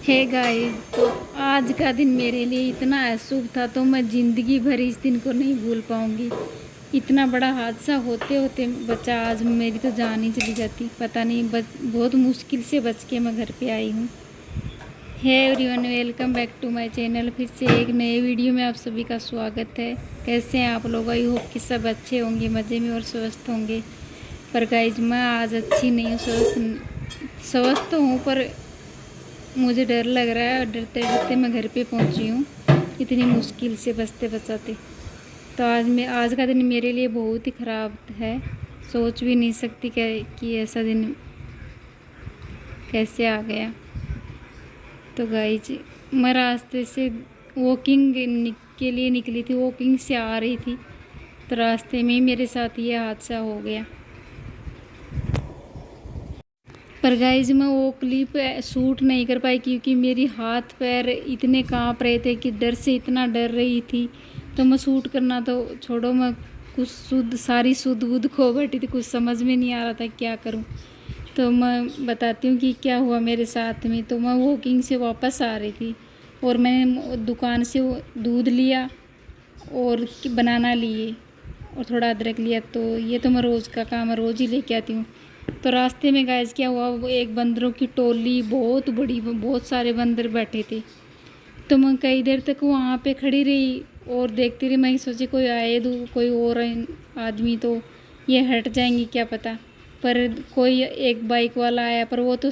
Hey guys, तो आज का दिन मेरे लिए इतना अशुभ था, तो मैं ज़िंदगी भर इस दिन को नहीं भूल पाऊंगी। इतना बड़ा हादसा होते होते बचा, आज मेरी तो जान ही चली जाती। पता नहीं, बहुत मुश्किल से बच के मैं घर पे आई हूँ। Hey everyone, welcome back to my channel. फिर से एक नए वीडियो में आप सभी का स्वागत है। कैसे हैं आप लोग? आई होप कि सब अच्छे होंगे, मज़े में और स्वस्थ होंगे। पर गाइज, मैं आज अच्छी नहीं हूँ। स्वस्थ हूँ, पर मुझे डर लग रहा है और डरते डरते मैं घर पे पहुंची हूँ, इतनी मुश्किल से बचते बचाते। तो आज का दिन मेरे लिए बहुत ही ख़राब है। सोच भी नहीं सकती कि ऐसा दिन कैसे आ गया। तो गाइज, मैं रास्ते से वॉकिंग के लिए निकली थी, वॉकिंग से आ रही थी, तो रास्ते में ही मेरे साथ ये हादसा हो गया। पर गाइज, मैं वो क्लिप शूट नहीं कर पाई क्योंकि मेरी हाथ पैर इतने कांप रहे थे कि डर से इतना डर रही थी। तो मैं शूट करना तो छोड़ो, मैं कुछ सारी सुध बुध खो बैठी थी, कुछ समझ में नहीं आ रहा था क्या करूं। तो मैं बताती हूँ कि क्या हुआ मेरे साथ में। तो मैं वॉकिंग से वापस आ रही थी और मैंने दुकान से दूध लिया और बनाना लिए और थोड़ा अदरक लिया। तो ये तो मैं रोज़ का काम है, रोज़ ही लेके आती हूँ। तो रास्ते में गाइस क्या हुआ, वो एक बंदरों की टोली, बहुत बड़ी, बहुत सारे बंदर बैठे थे। तो मैं कई देर तक वहाँ पे खड़ी रही और देखती रही। मैं सोची कोई आए, कोई और आदमी तो ये हट जाएंगी क्या पता। पर कोई एक बाइक वाला आया, पर वो तो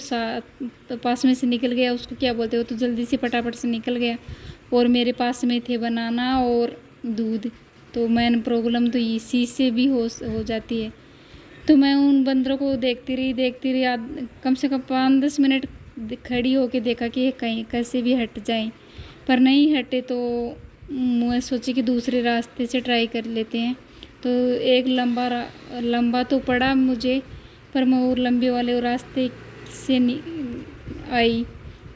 पास में से निकल गया। उसको क्या बोलते, वो तो जल्दी से फटाफट से निकल गया। और मेरे पास में थे बनाना और दूध। तो मैन प्रॉब्लम तो इसी से भी हो जाती है। तो मैं उन बंदरों को देखती रही कम से कम 5-10 मिनट खड़ी होके देखा कि ये कहीं कैसे भी हट जाएं, पर नहीं हटे। तो मैं सोची कि दूसरे रास्ते से ट्राई कर लेते हैं। तो एक लंबा तो पड़ा मुझे, पर मैं और लंबे वाले रास्ते से आई।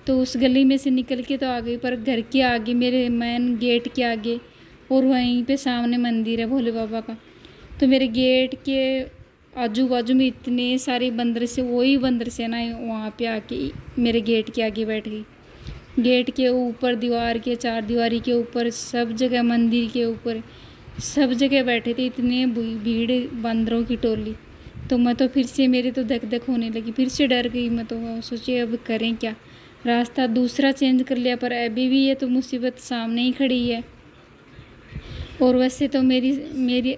तो उस गली में से निकल के तो आ गई, पर घर के आगे, मेरे मेन गेट के आगे, और वहीं पे सामने मंदिर है भोले बाबा का। तो मेरे गेट के आजू बाजू में इतने सारे बंदर से, वही बंदर से ना वहाँ पे आके मेरे गेट के आगे बैठ गई। गेट के ऊपर, दीवार के, चार दीवारी के ऊपर, सब जगह, मंदिर के ऊपर, सब जगह बैठे थे इतने भीड़, बंदरों की टोली। तो मैं तो फिर से, मेरी तो धक धक होने लगी, फिर से डर गई। मैं तो सोची अब करें क्या, रास्ता दूसरा चेंज कर लिया, पर अभी भी ये तो मुसीबत सामने ही खड़ी है। और वैसे तो मेरी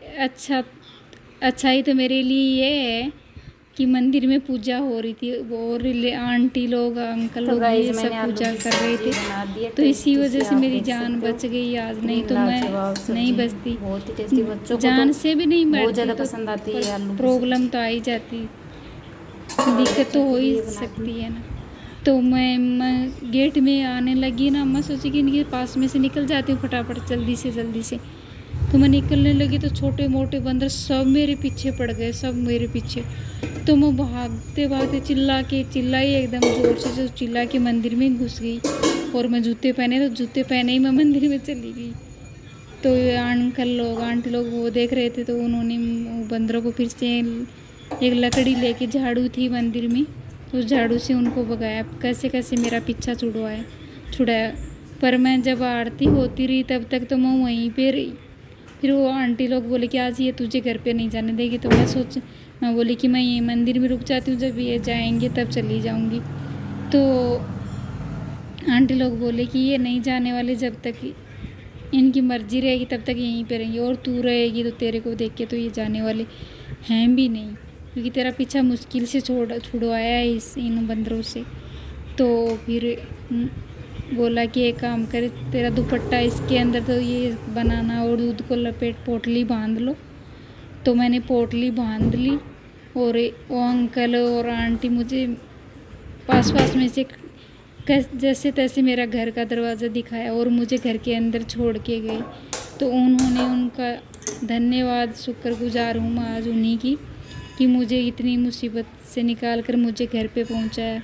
अच्छाई तो मेरे लिए ये है कि मंदिर में पूजा हो रही थी और आंटी लोग, अंकल लोग ये सब पूजा कर रहे थे। तो इसी वजह से मेरी जान बच गई आज, नहीं तो मैं नहीं बचती। बहुत ही टेस्टी, बच्चों को जान से भी नहीं बहुत मरती ज़्यादा तो पसंद आती है आलू की प्रॉब्लम तो आ ही जाती, दिक्कत तो हो ही सकती है ना। तो मैं गेट में आने लगी ना, मैं सोची कि इनके पास में से निकल जाती हूँ फटाफट, जल्दी से। तो मैं निकलने लगी तो छोटे मोटे बंदर सब मेरे पीछे पड़ गए, सब मेरे पीछे। तो मैं भागते भागते चिल्लाई एकदम ज़ोर से, जो चिल्ला के मंदिर में घुस गई। और मैं जूते पहने ही मैं मंदिर में चली गई। तो ये अंकल लोग, आंटी लोग वो देख रहे थे, तो उन्होंने बंदरों को फिर से एक लकड़ी लेके, झाड़ू थी मंदिर में, तो उस झाड़ू से उनको भगाया, कैसे कैसे मेरा पीछा छुड़ाया। पर मैं जब आरती होती रही तब तक तो मैं वहीं पे रही। फिर वो आंटी लोग बोले कि आज ये तुझे घर पे नहीं जाने देगी। तो मैं बोली कि मैं ये मंदिर में रुक जाती हूँ, जब ये जाएंगे तब चली जाऊँगी। तो आंटी लोग बोले कि ये नहीं जाने वाले, जब तक इनकी मर्जी रहेगी तब तक यहीं पे रहेंगे, और तू रहेगी तो तेरे को देख के तो ये जाने वाले हैं भी नहीं, क्योंकि तेरा पीछा मुश्किल से छुड़वाया है इन बंदरों से। तो फिर बोला कि एक काम करे, तेरा दुपट्टा इसके अंदर, तो ये बनाना और दूध को लपेट, पोटली बांध लो। तो मैंने पोटली बांध ली, और वो अंकल और आंटी मुझे पास में से जैसे तैसे मेरा घर का दरवाज़ा दिखाया और मुझे घर के अंदर छोड़ के गए। तो उन्होंने, उनका धन्यवाद, शुक्रगुजार हूँ मैं आज उन्हीं की, कि मुझे इतनी मुसीबत से निकाल कर मुझे घर पे पहुँचाया।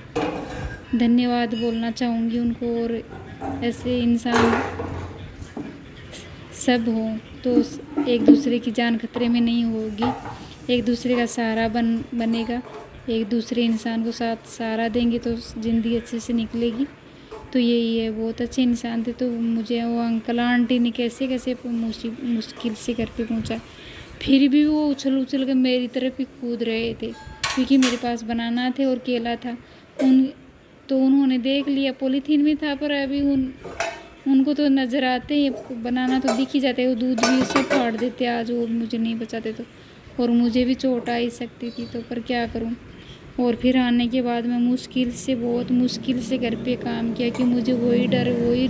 धन्यवाद बोलना चाहूँगी उनको। और ऐसे इंसान सब हों तो एक दूसरे की जान खतरे में नहीं होगी, एक दूसरे का सहारा बनेगा, एक दूसरे इंसान को साथ सहारा देंगे तो ज़िंदगी अच्छे से निकलेगी। तो यही है, बहुत अच्छे इंसान थे। तो मुझे वो अंकल आंटी ने कैसे कैसे मुश्किल से घर पे पहुंचा, फिर भी वो उछल उछल कर मेरी तरफ ही कूद रहे थे, क्योंकि मेरे पास बनाना थे और केला था। उन्होंने देख लिया, पॉलीथीन में था, पर अभी उनको तो नज़र आते ही, बनाना तो दिख ही जाते, वो दूध भी सब फाड़ देते आज, और मुझे नहीं बचाते तो, और मुझे भी चोट आ ही सकती थी, तो पर क्या करूं। और फिर आने के बाद मैं बहुत मुश्किल से घर पे काम किया, कि मुझे वही डर, वही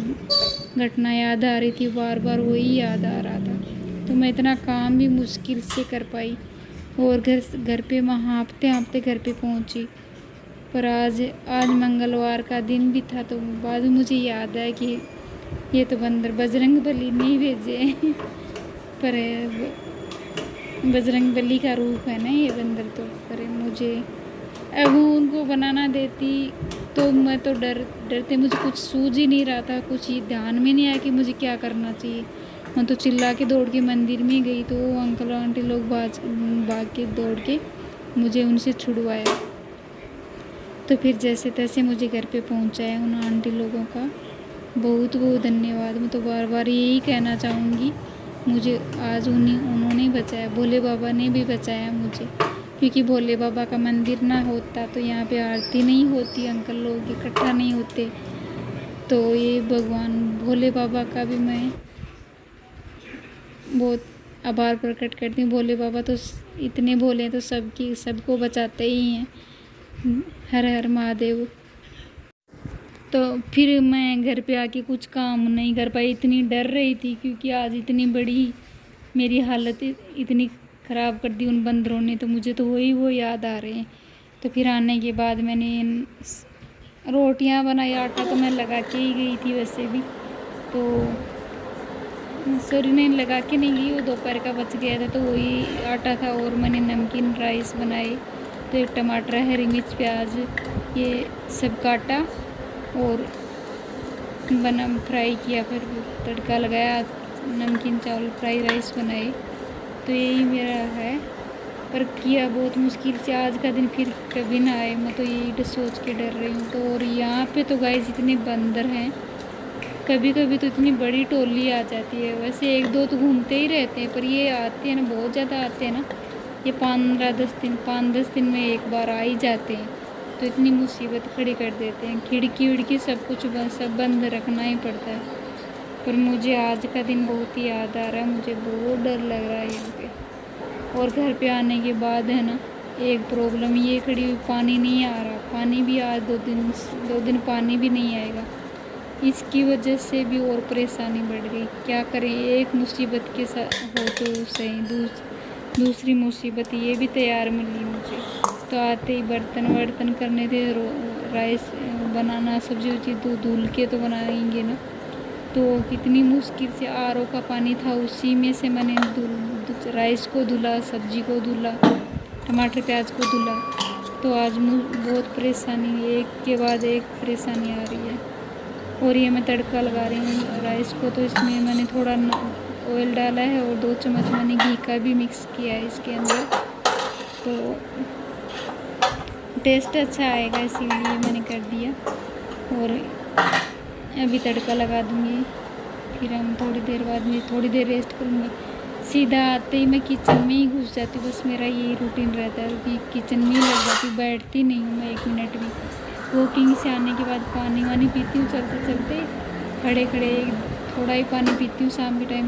घटना याद आ रही थी, बार बार वही याद आ रहा था। तो मैं इतना काम भी मुश्किल से कर पाई, और घर पे मैं हाँफते हाँफते घर पे पहुंची। पर आज मंगलवार का दिन भी था, तो बाद में मुझे याद आया कि ये तो बंदर बजरंग बली ने ही भेजे हैं। पर बजरंग बली का रूप है ना ये बंदर, तो पर मुझे अब उनको बनाना देती तो मैं तो डरते मुझे कुछ सूझ ही नहीं रहा था, कुछ ही ध्यान में नहीं आया कि मुझे क्या करना चाहिए। मैं तो चिल्ला के दौड़ के मंदिर में गई, तो वो अंकल आंटी लोग भाग के दौड़ के मुझे उनसे छुड़वाया। तो फिर जैसे तैसे मुझे घर पे पहुंचाया उन आंटी लोगों का बहुत बहुत धन्यवाद। मैं तो बार बार यही कहना चाहूँगी, मुझे आज उन्होंने बचाया, भोले बाबा ने भी बचाया मुझे, क्योंकि भोले बाबा का मंदिर ना होता तो यहाँ पे आरती नहीं होती, अंकल लोग इकट्ठा नहीं होते। तो ये भगवान भोले बाबा का भी मैं बहुत आभार प्रकट करती हूँ। भोले बाबा तो इतने भोले हैं, तो सबको बचाते ही हैं। हर हर महादेव। तो फिर मैं घर पे आके कुछ काम नहीं कर पाई, इतनी डर रही थी, क्योंकि आज इतनी बड़ी मेरी हालत इतनी ख़राब कर दी उन बंदरों ने, तो मुझे तो वो याद आ रहे हैं। तो फिर आने के बाद मैंने रोटियां बनाई, आटा तो मैं लगा के ही गई थी वैसे भी, तो सॉरी नहीं लगा के नहीं गई, वो दोपहर का बच गया था, तो वही आटा था। और मैंने नमकीन राइस बनाए, तो एक टमाटर, हरी मिर्च, प्याज ये सब काटा और फ्राई किया, फिर तड़का लगाया, नमकीन चावल फ्राई राइस बनाए। तो यही मेरा है, पर किया बहुत मुश्किल से। आज का दिन फिर कभी ना आए, मैं तो यही सोच के डर रही हूँ। तो और यहाँ पे तो गाइस इतने बंदर हैं, कभी कभी तो इतनी बड़ी टोली आ जाती है। वैसे एक दो तो घूमते ही रहते हैं, पर ये आते हैं ना, बहुत ज़्यादा आते हैं ना, ये 5-10 दिन में एक बार आ ही जाते हैं, तो इतनी मुसीबत खड़ी कर देते हैं। खिड़की विड़की सब कुछ सब बंद रखना ही पड़ता है। पर मुझे आज का दिन बहुत ही याद आ रहा है, मुझे बहुत डर लग रहा है यहाँ पे। और घर पे आने के बाद है ना, एक प्रॉब्लम ये खड़ी हुई, पानी नहीं आ रहा। पानी भी आज 2 दिन पानी भी नहीं आएगा, इसकी वजह से भी और परेशानी बढ़ गई। क्या करें, एक मुसीबत के साथ हो तो सही, दूसरी मुसीबत ये भी तैयार मिली मुझे। तो आते ही बर्तन करने थे, राइस बनाना, सब्जी उब्जी तो धुल के तो बनाएंगे ना, तो कितनी मुश्किल से आरओ का पानी था, उसी में से मैंने राइस को धुला, सब्जी को धुला, टमाटर प्याज को धुला। तो आज बहुत परेशानी, एक के बाद एक परेशानी आ रही है। और ये मैं तड़का लगा रही हूँ राइस को, तो इसमें मैंने थोड़ा ऑयल डाला है और 2 चम्मच मैंने घी का भी मिक्स किया है इसके अंदर, तो टेस्ट अच्छा आएगा, इसीलिए मैंने कर दिया। और अभी तड़का लगा दूँगी, फिर हम थोड़ी देर रेस्ट करूँगी। सीधा आते ही मैं किचन में ही घुस जाती हूँ, बस मेरा यही रूटीन रहता है कि किचन में ही लग जाती हूँ, बैठती नहीं हूँ मैं 1 मिनट भी। वॉकिंग से आने के बाद पानी वानी पीती हूँ, चलते खड़े थोड़ा ही पानी पीती हूँ शाम के टाइम,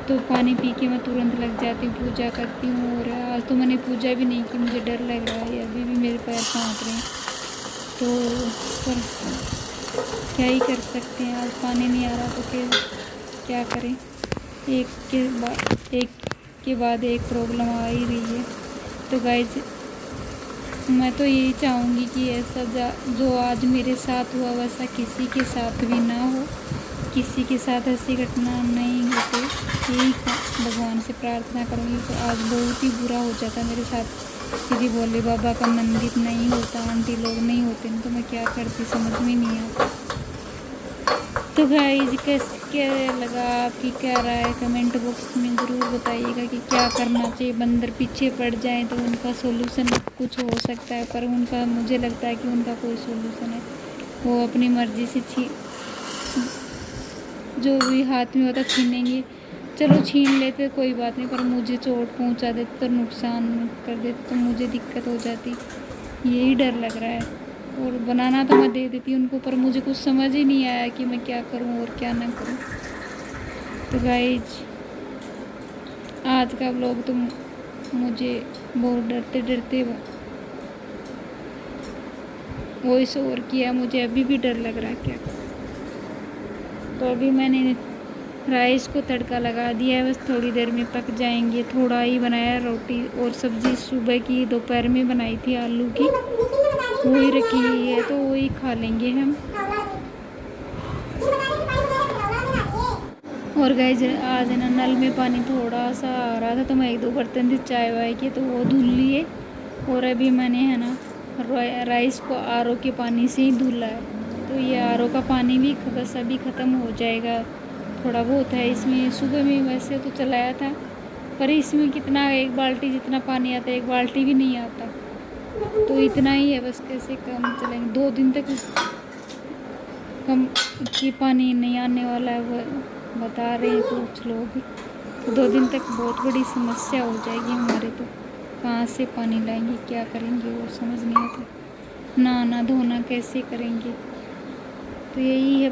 तो पानी पी के मैं तुरंत लग जाती हूँ, पूजा करती हूँ। और आज तो मैंने पूजा भी नहीं की, मुझे डर लग रहा है, अभी भी मेरे पैर कांप रहे हैं। तो पर क्या ही कर सकते हैं, आज पानी नहीं आ रहा तो क्या करें। एक के बाद एक प्रॉब्लम आ ही रही है। तो गाइज मैं तो यही चाहूँगी कि ऐसा जो आज मेरे साथ हुआ वैसा किसी के साथ भी ना हो, किसी के साथ ऐसी घटना नहीं होती, यही भगवान से प्रार्थना करूँगी। तो आज बहुत ही बुरा हो जाता मेरे साथ, यदि भोले बाबा का मंदिर नहीं होता, आंटी लोग नहीं होते, तो मैं क्या करती समझ में नहीं आता। तो गाइस क्या लगा, आपकी क्या राय है, कमेंट बॉक्स में ज़रूर बताइएगा कि क्या करना चाहिए। बंदर पीछे पड़ जाए तो उनका सॉल्यूशन कुछ हो सकता है, पर मुझे लगता है कि उनका कोई सॉल्यूशन है वो अपनी मर्जी से जो भी हाथ में होता छीनेंगे। चलो छीन लेते कोई बात नहीं, पर मुझे चोट पहुंचा देते तो नुकसान कर देते तो मुझे दिक्कत हो जाती, यही डर लग रहा है। और बनाना तो मैं दे देती उनको, पर मुझे कुछ समझ ही नहीं आया कि मैं क्या करूं और क्या ना करूं। तो गाइज आज का व्लॉग तो मुझे बहुत डरते डरते वॉइस ओवर किया, मुझे अभी भी डर लग रहा है क्या। तो अभी मैंने राइस को तड़का लगा दिया है, बस थोड़ी देर में पक जाएंगे। थोड़ा ही बनाया, रोटी और सब्ज़ी सुबह की दोपहर में बनाई थी आलू की, वही रखी हुई है तो वही खा लेंगे हम। और गाइस आज है ना नल में पानी थोड़ा सा आ रहा था, तो मैं 1-2 बर्तन थे चाय वाय के तो वो धुल लिए। और अभी मैंने है ना राइस को आरओ के पानी से ही धुला है, तो ये आरओ का पानी भी बस अभी ख़त्म हो जाएगा। थोड़ा बहुत है इसमें, सुबह में वैसे तो चलाया था, पर इसमें कितना 1 बाल्टी जितना पानी आता है, 1 बाल्टी भी नहीं आता, तो इतना ही है बस। कैसे कम चलेंगे, 2 दिन तक कम की पानी नहीं आने वाला है, वो बता रहे हैं कुछ लोग। तो 2 दिन तक बहुत बड़ी समस्या हो जाएगी हमारे, तो कहाँ से पानी लाएंगे, क्या करेंगे वो समझ नहीं आता, नहाना धोना कैसे करेंगे। तो यही है,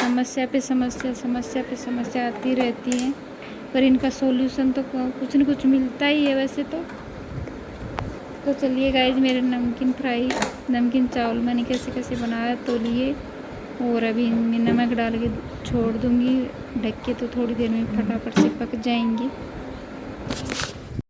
समस्या पे समस्या, समस्या पे समस्या आती रहती है, पर इनका सॉल्यूशन तो कुछ न कुछ मिलता ही है वैसे तो चलिए गाइज, मेरे नमकीन चावल मैंने कैसे कैसे बनाया तो लिए, और अभी इनमें नमक डाल के छोड़ दूँगी ढक के, तो थोड़ी देर में फटाफट से पक जाएंगे।